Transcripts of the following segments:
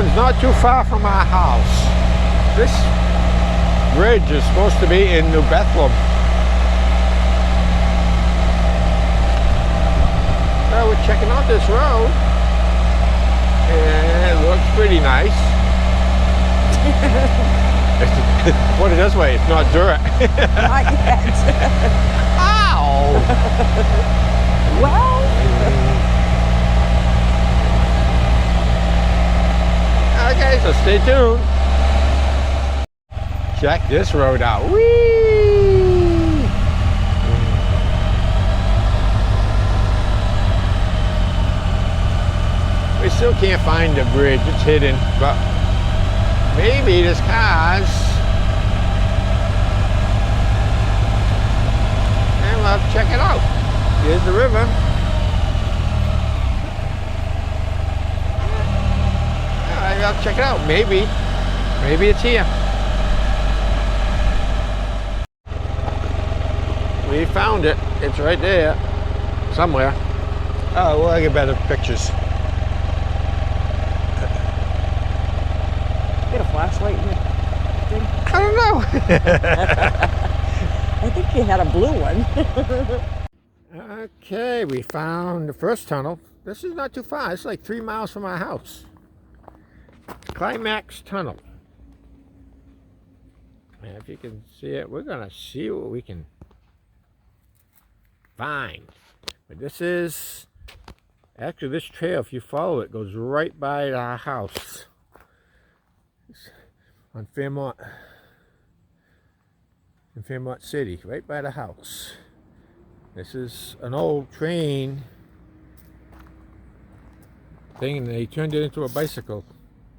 one's not too far from our house. This bridge is supposed to be in New Bethlehem. So we're checking out this road. And it looks pretty nice. Put it this way, it's not dirt. Not yet. Ow! Well. Okay, so stay tuned. Check this road out. Whee! We still can't find the bridge, it's hidden, but maybe there's cars. And we'll have to check it out. Here's the river. I'll check it out. Maybe it's here. We found it. It's right there, somewhere. Oh, we'll get better pictures. Get a flashlight in the thing? I don't know. I think you had a blue one. Okay, we found the first tunnel. This is not too far. It's like 3 miles from our house. Climax tunnel. And if you can see it, we're gonna see what we can find. But this is actually, this trail, if you follow it, goes right by our house. It's on Fairmont, in Fairmont City, right by the house. This is an old train thing, and they turned it into a bicycle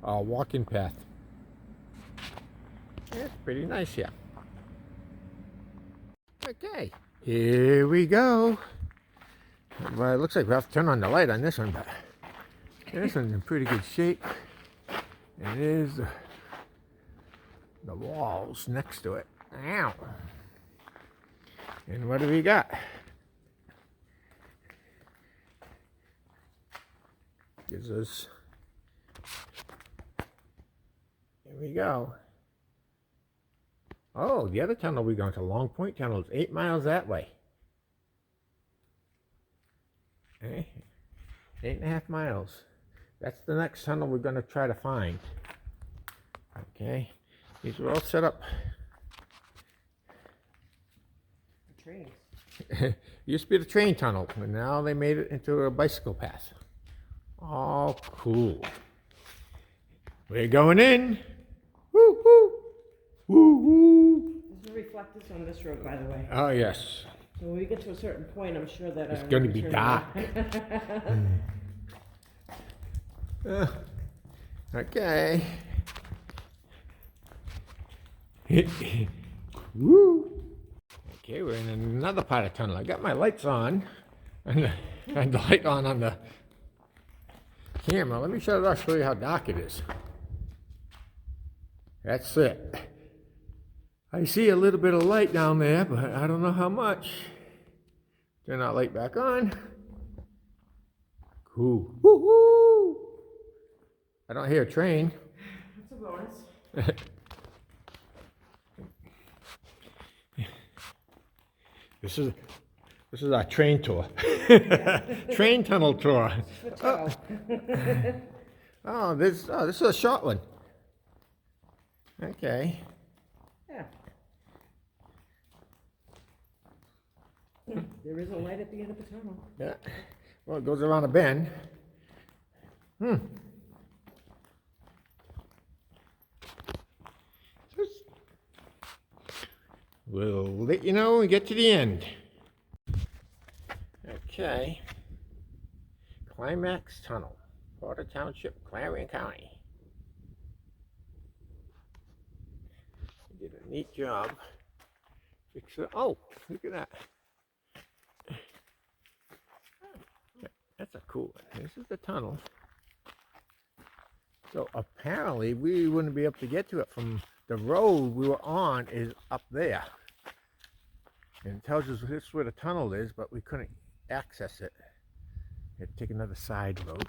walking path. Yeah, it's pretty nice here. Okay, here we go. Well, it looks like we have to turn on the light on this one, but this one's in pretty good shape. And there's the walls next to it. Ow. And what do we got? Gives us, here we go. Oh, the other tunnel we're going to, Long Point Tunnel, is 8 miles that way. Okay, 8.5 miles. That's the next tunnel we're going to try to find. Okay, these are all set up. The trains. Used to be the train tunnel, and now they made it into a bicycle path. Oh, cool. We're going in. Woo, woo. Woo, woo. There's no reflectors on this road, by the way. Oh, yes. So when we get to a certain point, I'm sure that It's going to be dark. Okay. Woo. Okay, we're in another part of the tunnel. I got my lights on, and the light on the camera. Let me shut it off, show you how dark it is. That's it. I see a little bit of light down there, but I don't know how much. Turn that light back on. Cool. Woo-hoo! I don't hear a train. That's a bonus. This is our train tour. Train tunnel tour. Oh, this is a short one. Okay. Yeah. There is a light at the end of the tunnel. Yeah. Well, it goes around a bend. We'll let you know when we get to the end. Okay. Climax Tunnel, Porter Township, Clarion County. They did a neat job. Fix it. Oh, look at that. That's a cool one. This is the tunnel. So apparently we wouldn't be able to get to it from the road we were on is up there. And it tells us this is where the tunnel is, but we couldn't access it. We had to take another side road.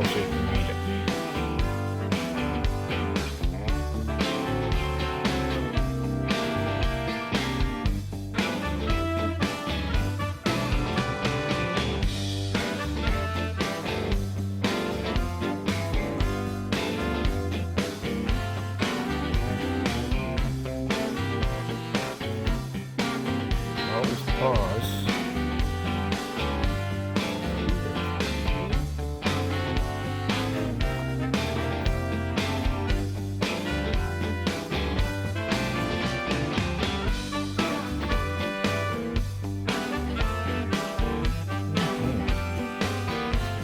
close so you can read it. Always pause.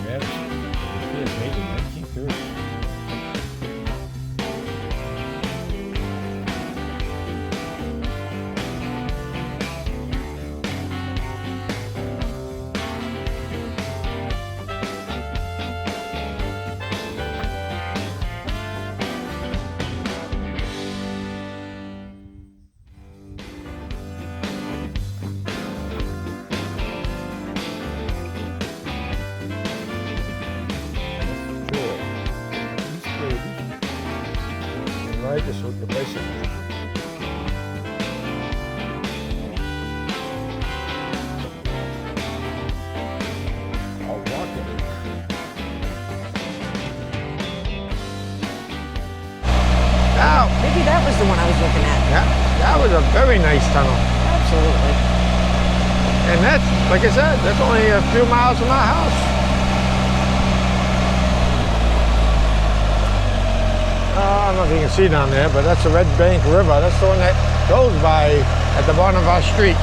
Maybe 1930. Ride this with the bicycle. I'll walk it. Now, Maybe that was the one I was looking at. that was a very nice tunnel. Absolutely. And that's, like I said, that's only a few miles from our house. I don't know if you can see down there, but that's the Red Bank River. That's the one that goes by at the bottom of our street.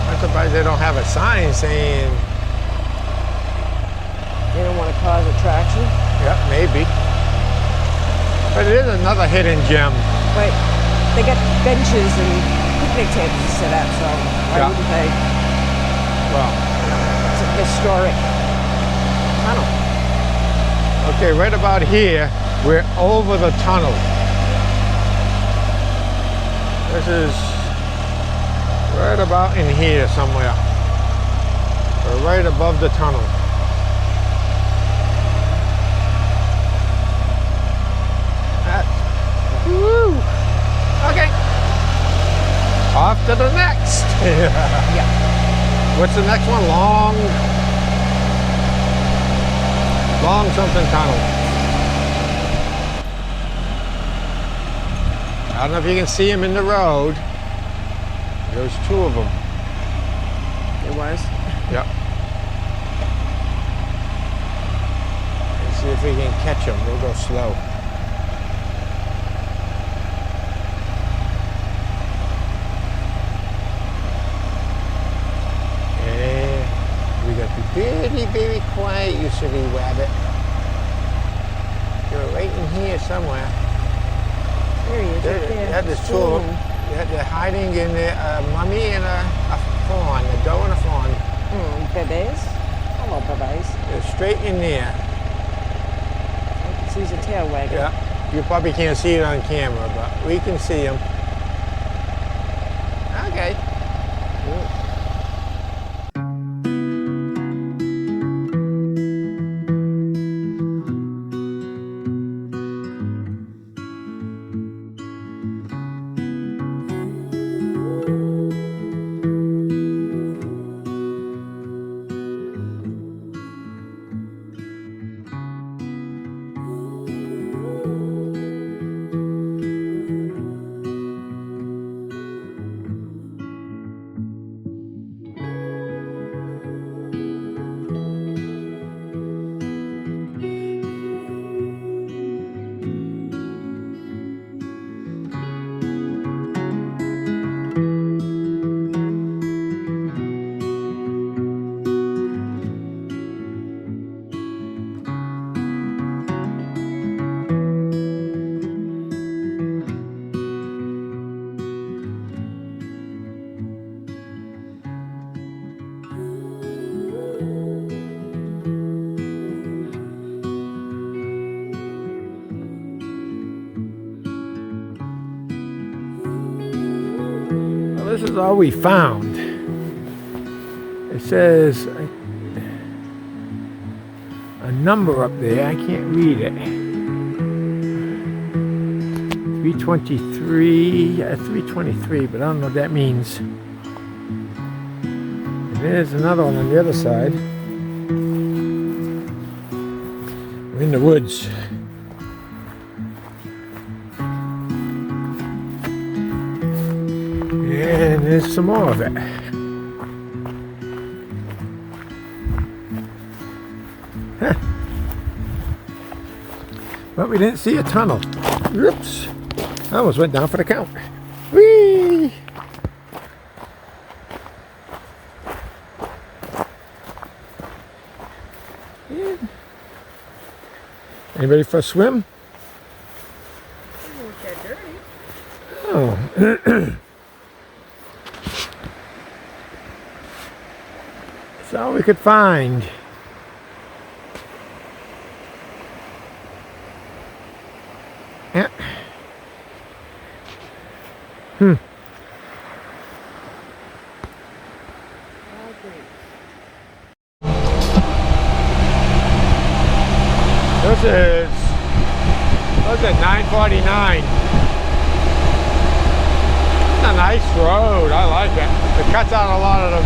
I'm surprised they don't have a sign saying, They don't want to cause attraction. yeah, maybe. But it is another hidden gem. Right. They got benches and picnic tables to sit at, so why Yeah. wouldn't they? Well, It's a historic tunnel. okay, right about here, we're over the tunnel. This is right about in here somewhere. We're right above the tunnel. Woo! Okay. Off to the next. Yeah. What's the next one? Long something tunnel. I don't know if you can see them in the road. There's two of them. It was. Yep. Let's see if we can catch them. We'll go slow. We got to be very, very quiet, you silly rabbit. You're right in here somewhere. There he is. Right there. Yeah, there's two of them. They're hiding in there, a mummy and a fawn, a doe and a fawn. Bebes. Hello, bebes. They're straight in there. I can see his tail wagging. Yeah. You probably can't see it on camera, but we can see them. Okay. This is all we found. It says a number up there. I can't read it. 323. Yeah, 323, but I don't know what that means. And there's another one on the other side. We're in the woods. And there's some more of it. Huh. But we didn't see a tunnel. Oops. I almost went down for the count. Whee! Yeah. Anybody for a swim? Oh. That's all we could find. Yeah. This is, what's it, 949. It's a nice road. I like it. It cuts out a lot of the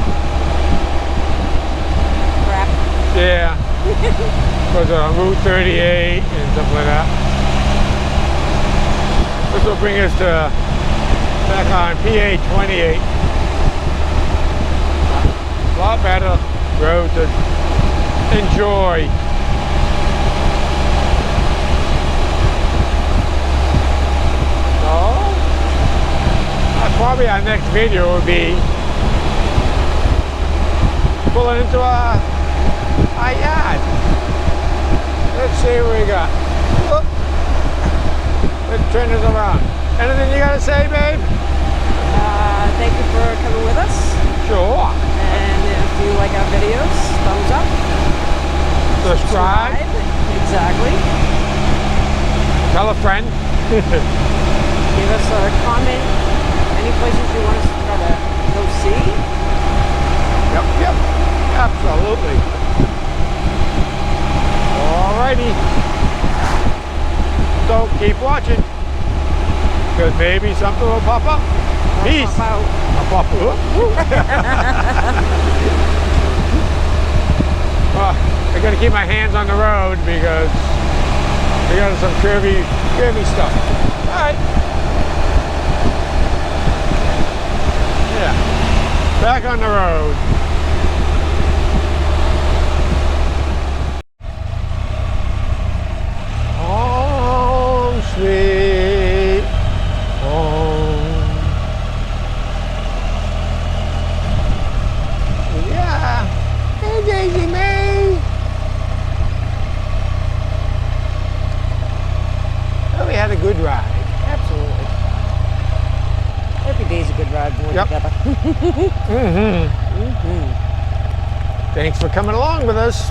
Crap. yeah. Goes on Route 38 and stuff like that. This will bring us to back on PA 28. A lot better road to enjoy. So, probably our next video will be pulling into our yard. Let's see what we got. Whoop. Let's turn this around. Anything you gotta say, babe? Thank you for coming with us. Sure. And if you like our videos, thumbs up. Subscribe. Exactly. Tell a friend. Give us a comment. Any places you want us to try to go see. Yep. Absolutely. Alrighty. So keep watching. Because maybe something will pop up. Peace. Pop out. I'll pop up. Well, I gotta keep my hands on the road because we got some curvy stuff. Alright. Yeah. Back on the road. Home sweet home. Yeah. Hey, Daisy May. Well, we had a good ride. Absolutely. Every day's a good ride when we're Yep. together. Thanks for coming along with us.